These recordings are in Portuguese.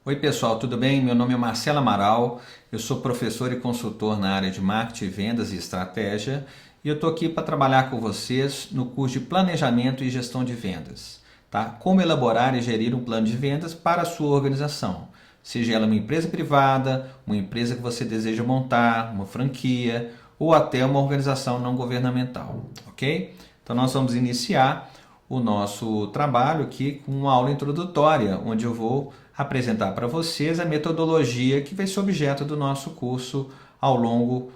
Oi pessoal, tudo bem? Meu nome é Marcelo Amaral, eu sou professor e consultor na área de marketing, vendas e estratégia e eu estou aqui para trabalhar com vocês no curso de Planejamento e Gestão de Vendas. Tá? Como elaborar e gerir um plano de vendas para a sua organização, seja ela uma empresa privada, uma empresa que você deseja montar, uma franquia ou até uma organização não governamental, ok? Então nós vamos iniciar o nosso trabalho aqui com uma aula introdutória, onde eu vou apresentar para vocês a metodologia que vai ser objeto do nosso curso ao longo,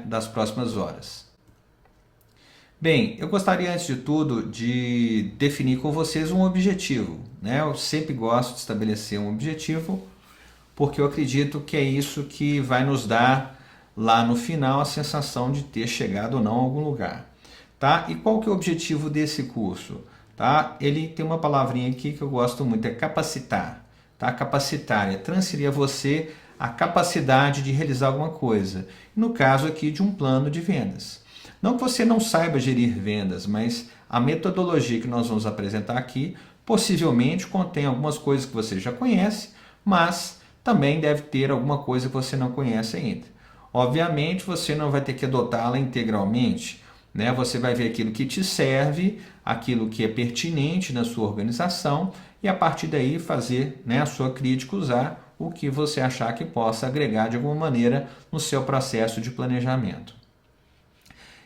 das próximas horas. Bem, eu gostaria antes de tudo de definir com vocês um objetivo. Eu sempre gosto de estabelecer um objetivo porque eu acredito que é isso que vai nos dar lá no final a sensação de ter chegado ou não a algum lugar. Tá? E qual que é o objetivo desse curso? Tá? Ele tem uma palavrinha aqui que eu gosto muito, é capacitar. Tá? Capacitar é transferir a você a capacidade de realizar alguma coisa. No caso aqui de um plano de vendas. Não que você não saiba gerir vendas, mas a metodologia que nós vamos apresentar aqui possivelmente contém algumas coisas que você já conhece, mas também deve ter alguma coisa que você não conhece ainda. Obviamente você não vai ter que adotá-la integralmente, Você vai ver aquilo que te serve, aquilo que é pertinente na sua organização e a partir daí fazer a sua crítica, usar o que você achar que possa agregar de alguma maneira no seu processo de planejamento.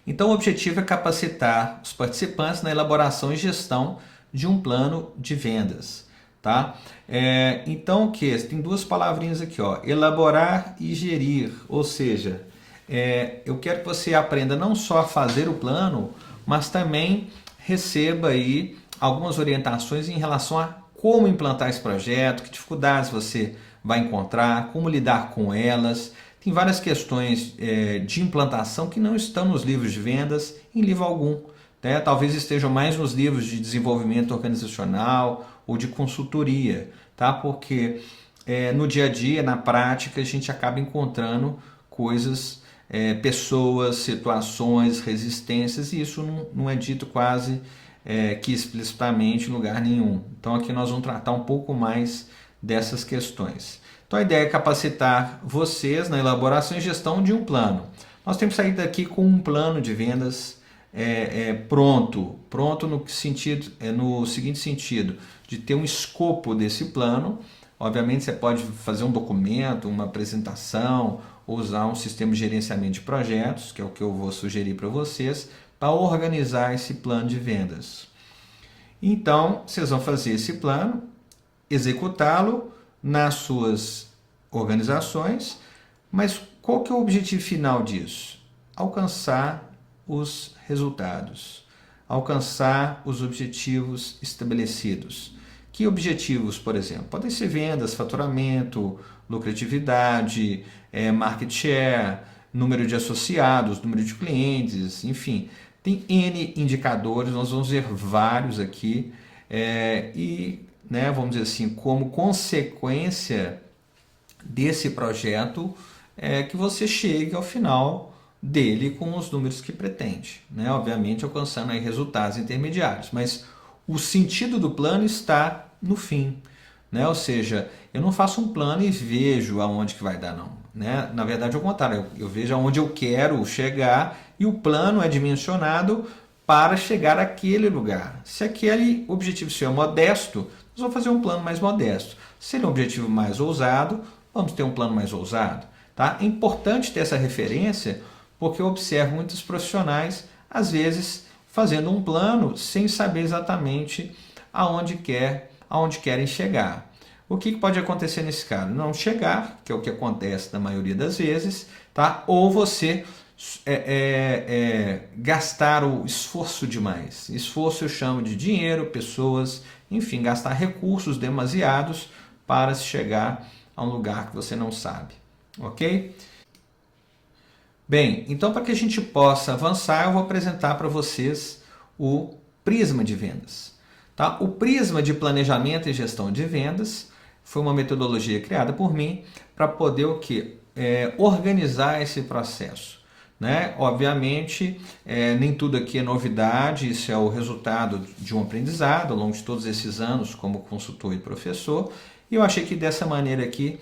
Então, o objetivo é capacitar os participantes na elaboração e gestão de um plano de vendas. Tá? Então, o que? Tem duas palavrinhas aqui, ó, elaborar e gerir, ou seja, eu quero que você aprenda não só a fazer o plano, mas também receba aí algumas orientações em relação a como implantar esse projeto, que dificuldades você vai encontrar, como lidar com elas. Tem várias questões de implantação que não estão nos livros de vendas, em livro algum. Talvez estejam mais nos livros de desenvolvimento organizacional ou de consultoria, tá? Porque no dia a dia, na prática, a gente acaba encontrando coisas, pessoas, situações, resistências, e isso não é dito quase que explicitamente em lugar nenhum. Então aqui nós vamos tratar um pouco mais dessas questões. Então a ideia é capacitar vocês na elaboração e gestão de um plano. Nós temos que sair daqui com um plano de vendas pronto no seguinte sentido, de ter um escopo desse plano. Obviamente você pode fazer um documento, uma apresentação, ou usar um sistema de gerenciamento de projetos, que é o que eu vou sugerir para vocês, para organizar esse plano de vendas. Então, vocês vão fazer esse plano, executá-lo nas suas organizações, mas qual que é o objetivo final disso? Alcançar os resultados, alcançar os objetivos estabelecidos. Que objetivos, por exemplo? Podem ser vendas, faturamento, lucratividade, market share, número de associados, número de clientes, enfim. Tem N indicadores, nós vamos ver vários aqui vamos dizer assim, como consequência desse projeto que você chegue ao final dele com os números que pretende, obviamente alcançando aí resultados intermediários, mas o sentido do plano está no fim, ou seja, eu não faço um plano e vejo aonde que vai dar, não, na verdade é o contrário, eu vejo aonde eu quero chegar e o plano é dimensionado para chegar àquele lugar. Se aquele objetivo seu é modesto, nós vamos fazer um plano mais modesto. Se ele é um objetivo mais ousado, vamos ter um plano mais ousado. Tá? É importante ter essa referência, porque eu observo muitos profissionais, às vezes, fazendo um plano sem saber exatamente aonde querem chegar. O que pode acontecer nesse caso? Não chegar, que é o que acontece na maioria das vezes, tá? Ou você gastar o esforço demais. Esforço eu chamo de dinheiro, pessoas, enfim, gastar recursos demasiados para se chegar a um lugar que você não sabe. Ok? Bem, então para que a gente possa avançar, eu vou apresentar para vocês o Prisma de Vendas. Tá? O Prisma de Planejamento e Gestão de Vendas foi uma metodologia criada por mim para poder o quê? Organizar esse processo. Obviamente, nem tudo aqui é novidade, isso é o resultado de um aprendizado ao longo de todos esses anos como consultor e professor, E eu achei que dessa maneira aqui,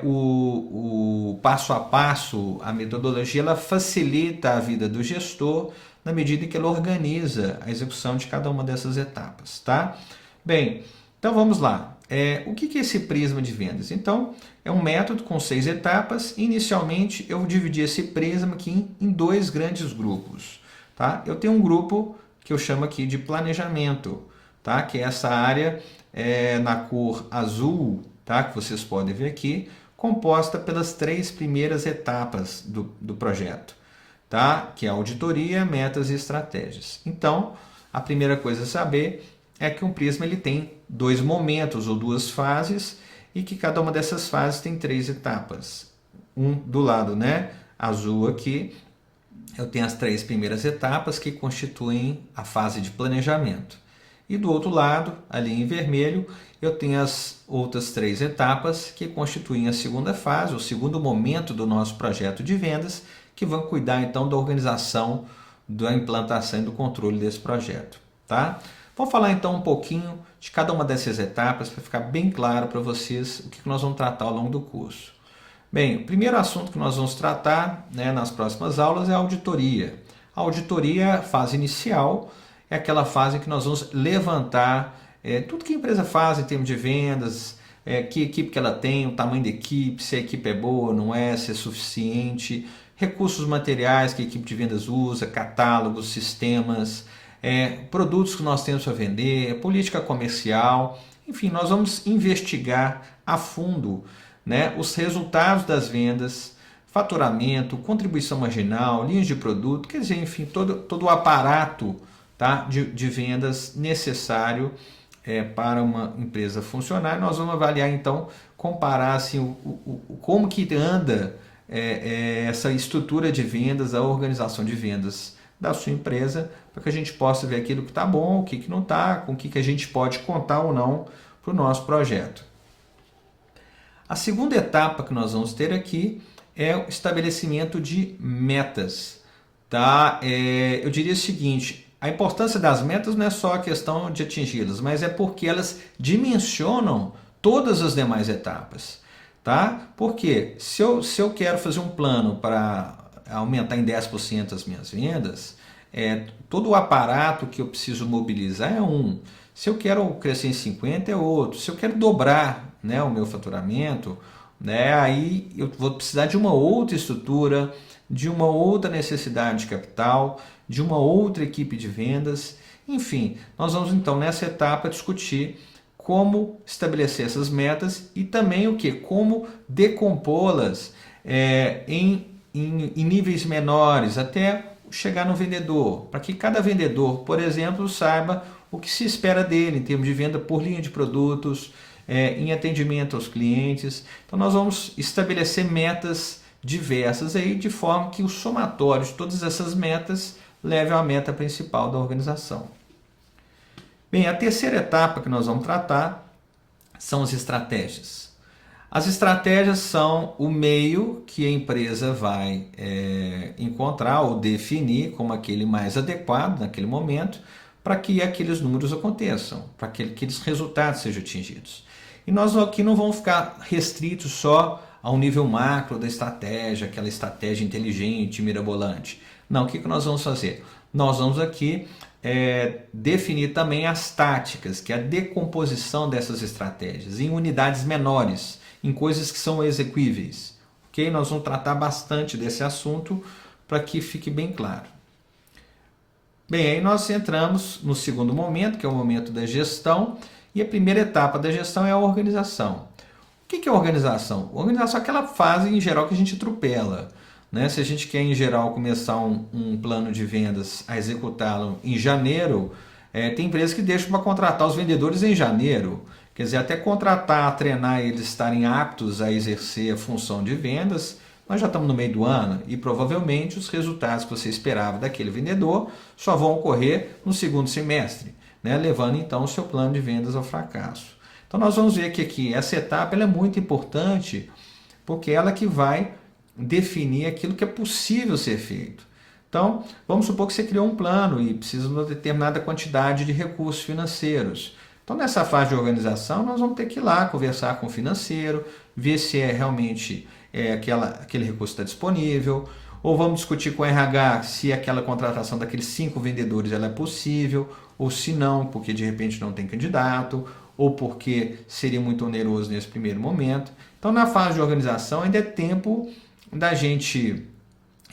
o passo a passo, a metodologia, ela facilita a vida do gestor na medida em que ela organiza a execução de cada uma dessas etapas, tá? Bem, então vamos lá. O que é esse prisma de vendas? Então, é um método com 6 etapas. Inicialmente, eu dividi esse prisma aqui em 2 grandes grupos, tá? Eu tenho um grupo que eu chamo aqui de planejamento, tá? Que é essa área na cor azul, tá? Que vocês podem ver aqui, composta pelas 3 primeiras etapas do projeto, tá? Que é a auditoria, metas e estratégias. Então, a primeira coisa a saber é que um prisma ele tem 2 momentos ou 2 fases e que cada uma dessas fases tem 3 etapas. Do lado, né, azul aqui, eu tenho as 3 primeiras etapas que constituem a fase de planejamento. E do outro lado, ali em vermelho, eu tenho as outras 3 etapas que constituem a segunda fase, o segundo momento do nosso projeto de vendas, que vão cuidar então da organização, da implantação e do controle desse projeto, tá? Vamos falar então um pouquinho de cada uma dessas etapas para ficar bem claro para vocês o que nós vamos tratar ao longo do curso. Bem, o primeiro assunto que nós vamos tratar, né, nas próximas aulas é a auditoria. A auditoria, fase inicial, é aquela fase em que nós vamos levantar tudo que a empresa faz em termos de vendas, que equipe que ela tem, o tamanho da equipe, se a equipe é boa, não é, se é suficiente, recursos materiais que a equipe de vendas usa, catálogos, sistemas, produtos que nós temos para vender, política comercial, enfim, nós vamos investigar a fundo, né, os resultados das vendas, faturamento, contribuição marginal, linhas de produto, quer dizer, enfim, todo o aparato, tá, de vendas necessário para uma empresa funcionar. Nós vamos avaliar então, comparar assim, como que anda essa estrutura de vendas, a organização de vendas da sua empresa, para que a gente possa ver aquilo que está bom, o que não está, com o que a gente pode contar ou não para o nosso projeto. A segunda etapa que nós vamos ter aqui é o estabelecimento de metas. Tá? Eu diria o seguinte, a importância das metas não é só a questão de atingi-las, mas é porque elas dimensionam todas as demais etapas. Tá? Porque se eu quero fazer um plano para aumentar em 10% as minhas vendas, todo o aparato que eu preciso mobilizar é um. Se eu quero crescer em 50 é outro. Se eu quero dobrar, né, o meu faturamento, né, aí eu vou precisar de uma outra estrutura, de uma outra necessidade de capital, de uma outra equipe de vendas. Enfim, nós vamos então nessa etapa discutir como estabelecer essas metas e também o que? Como decompô-las em níveis menores até chegar no vendedor, para que cada vendedor, por exemplo, saiba o que se espera dele em termos de venda por linha de produtos, em atendimento aos clientes. Então nós vamos estabelecer metas diversas aí, de forma que o somatório de todas essas metas leve à meta principal da organização. Bem, a terceira etapa que nós vamos tratar são as estratégias. As estratégias são o meio que a empresa vai encontrar ou definir como aquele mais adequado naquele momento para que aqueles números aconteçam, para que aqueles resultados sejam atingidos. E nós aqui não vamos ficar restritos só ao nível macro da estratégia, aquela estratégia inteligente, mirabolante. Não, o que nós vamos fazer? Nós vamos aqui definir também as táticas, que é a decomposição dessas estratégias em unidades menores, em coisas que são exequíveis. Okay? Nós vamos tratar bastante desse assunto para que fique bem claro. Bem, aí nós entramos no segundo momento, que é o momento da gestão, e a primeira etapa da gestão é a organização. O que é a organização? A organização é aquela fase, em geral, que a gente atropela. Né? Se a gente quer, em geral, começar um plano de vendas a executá-lo em janeiro, tem empresas que deixam para contratar os vendedores em janeiro. Quer dizer, até contratar, treinar eles estarem aptos a exercer a função de vendas, nós já estamos no meio do ano e provavelmente os resultados que você esperava daquele vendedor só vão ocorrer no segundo semestre, né? Levando então o seu plano de vendas ao fracasso. Então nós vamos ver que aqui essa etapa ela é muito importante porque ela que vai definir aquilo que é possível ser feito. Então, vamos supor que você criou um plano e precisa de uma determinada quantidade de recursos financeiros. Então, nessa fase de organização, nós vamos ter que ir lá conversar com o financeiro, ver se realmente aquele recurso está disponível, ou vamos discutir com o RH se aquela contratação daqueles 5 vendedores ela é possível, ou se não, porque de repente não tem candidato, ou porque seria muito oneroso nesse primeiro momento. Então, na fase de organização, ainda é tempo da gente,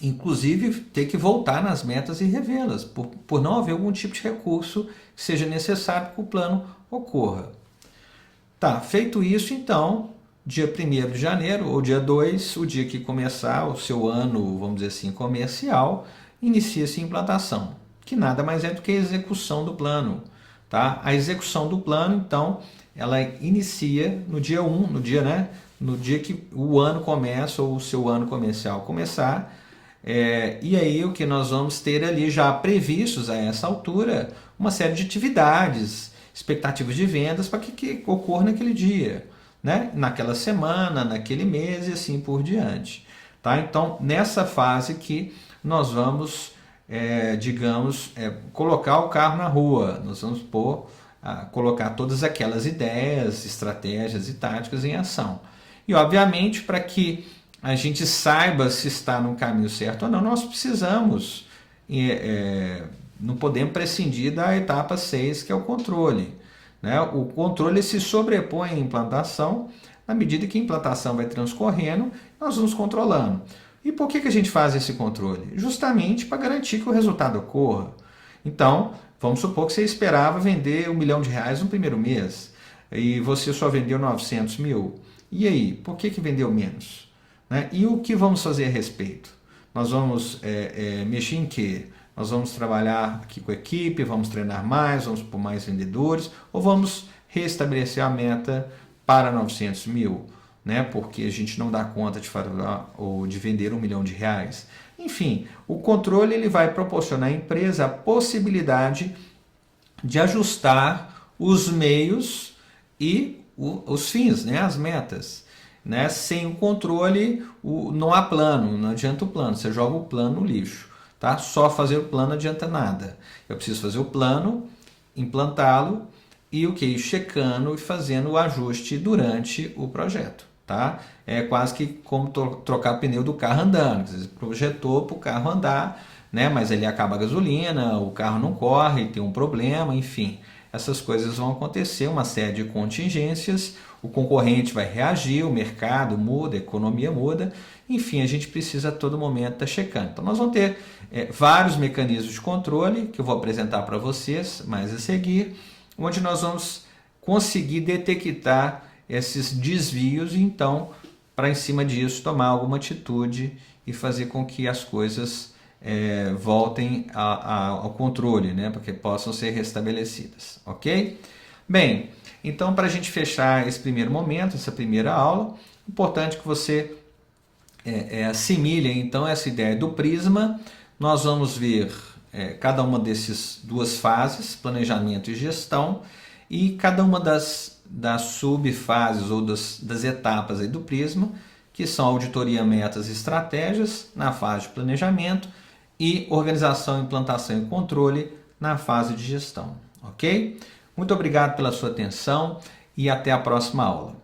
inclusive, ter que voltar nas metas e revê-las, por não haver algum tipo de recurso que seja necessário para que o plano ocorra. Tá, feito isso, então, dia 1º de janeiro ou dia 2, o dia que começar o seu ano, vamos dizer assim, comercial, inicia-se a implantação, que nada mais é do que a execução do plano. Tá? A execução do plano, então, ela inicia no dia 1, no dia que o ano começa ou o seu ano comercial começar. E aí o que nós vamos ter ali já previstos a essa altura uma série de atividades, expectativas de vendas para que ocorra naquele dia, né? Naquela semana, naquele mês e assim por diante. Tá? Então, nessa fase que nós vamos, colocar o carro na rua, nós vamos colocar todas aquelas ideias, estratégias e táticas em ação. E, obviamente, para que a gente saiba se está no caminho certo ou não, nós precisamos, não podemos prescindir da etapa 6, que é o controle. Né? O controle se sobrepõe à implantação, na medida que a implantação vai transcorrendo, nós vamos controlando. E por que a gente faz esse controle? Justamente para garantir que o resultado ocorra. Então, vamos supor que você esperava vender R$1 milhão no primeiro mês, e você só vendeu 900 mil. E aí, por que vendeu menos? Né? E o que vamos fazer a respeito? Nós vamos mexer em quê? Nós vamos trabalhar aqui com a equipe, vamos treinar mais, vamos pôr mais vendedores, ou vamos restabelecer a meta para 900 mil, né? Porque a gente não dá conta de faturar ou de vender R$1 milhão. Enfim, o controle ele vai proporcionar à empresa a possibilidade de ajustar os meios e os fins, né? As metas. Né? Sem o controle, não há plano, não adianta o plano, você joga o plano no lixo. Tá? Só fazer o plano não adianta nada. Eu preciso fazer o plano, implantá-lo e checando e fazendo o ajuste durante o projeto. Tá? É quase que como trocar pneu do carro andando. Você projetou para o carro andar, né? Mas ele acaba a gasolina, o carro não corre, tem um problema, enfim. Essas coisas vão acontecer, uma série de contingências, o concorrente vai reagir, o mercado muda, a economia muda, enfim, a gente precisa a todo momento estar checando. Então nós vamos ter vários mecanismos de controle, que eu vou apresentar para vocês mais a seguir, onde nós vamos conseguir detectar esses desvios e então, para em cima disso, tomar alguma atitude e fazer com que as coisas voltem ao controle, né, para que possam ser restabelecidas, ok? Bem, então para a gente fechar esse primeiro momento, essa primeira aula, importante que você assimile então essa ideia do prisma. Nós vamos ver cada uma dessas duas fases, planejamento e gestão, e cada uma das subfases ou das etapas aí do prisma, que são auditoria, metas e estratégias na fase de planejamento e organização, implantação e controle na fase de gestão, ok? Muito obrigado pela sua atenção e até a próxima aula.